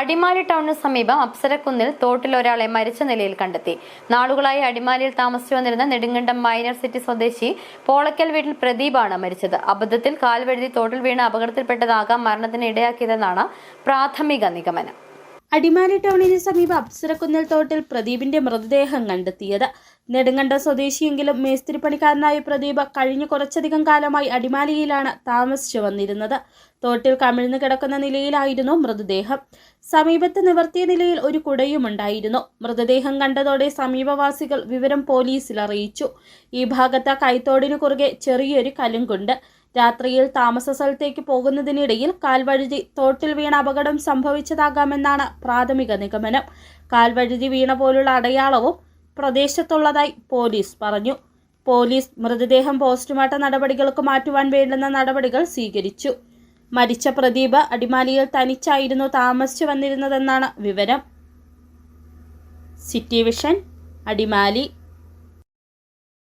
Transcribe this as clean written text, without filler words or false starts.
അടിമാലി ടൗണിന് സമീപം അപ്സരക്കുന്നിൽ തോട്ടിൽ ഒരാളെ മരിച്ച നിലയിൽ കണ്ടെത്തി. നാളുകളായി അടിമാലിയിൽ താമസിച്ചു വന്നിരുന്ന നെടുങ്കണ്ടം മൈനർ സിറ്റി സ്വദേശി പോളക്കൽ വീട്ടിൽ പ്രദീപാണ് മരിച്ചത്. അബദ്ധത്തിൽ കാൽവഴുതി തോട്ടിൽ വീണ് അപകടത്തിൽപ്പെട്ടതാകാം മരണത്തിന് ഇടയാക്കിയതെന്നാണ് പ്രാഥമിക നിഗമനം. അടിമാലി ടൗണിന് സമീപം അപ്സരക്കുന്നിൽ തോട്ടിൽ പ്രദീപിന്റെ മൃതദേഹം കണ്ടെത്തിയത്. നെടുങ്കണ്ടം സ്വദേശിയെങ്കിലും മേസ്തിരിപ്പണിക്കാരനായ പ്രദീപ് കഴിഞ്ഞ കുറച്ചധികം കാലമായി അടിമാലിയിലാണ് താമസിച്ചു വന്നിരുന്നത്. തോട്ടിൽ കമിഴ്ന്നു കിടക്കുന്ന നിലയിലായിരുന്നു മൃതദേഹം. സമീപത്ത് നിവർത്തിയ നിലയിൽ ഒരു കുടയുമുണ്ടായിരുന്നു. മൃതദേഹം കണ്ടതോടെ സമീപവാസികൾ വിവരം പോലീസിൽ അറിയിച്ചു. ഈ ഭാഗത്ത് കൈത്തോടിനു കുറുകെ ചെറിയൊരു കലുങ്കുണ്ട്. രാത്രിയിൽ താമസ സ്ഥലത്തേക്ക് പോകുന്നതിനിടയിൽ കാൽവഴുതി തോട്ടിൽ വീണ അപകടം സംഭവിച്ചതാകാമെന്നാണ് പ്രാഥമിക നിഗമനം. കാൽവഴുതി വീണ പോലുള്ള അടയാളവും പ്രദേശത്തുള്ളതായി പോലീസ് പറഞ്ഞു. പോലീസ് മൃതദേഹം പോസ്റ്റ്മോർട്ടം നടപടികൾക്ക് മാറ്റുവാൻ വേണ്ടുന്ന നടപടികൾ സ്വീകരിച്ചു. മരിച്ച പ്രദീപ് അടിമാലിയിൽ തനിച്ചായിരുന്നു താമസിച്ചു വന്നിരുന്നതെന്നാണ് വിവരം. City vision, Adimali.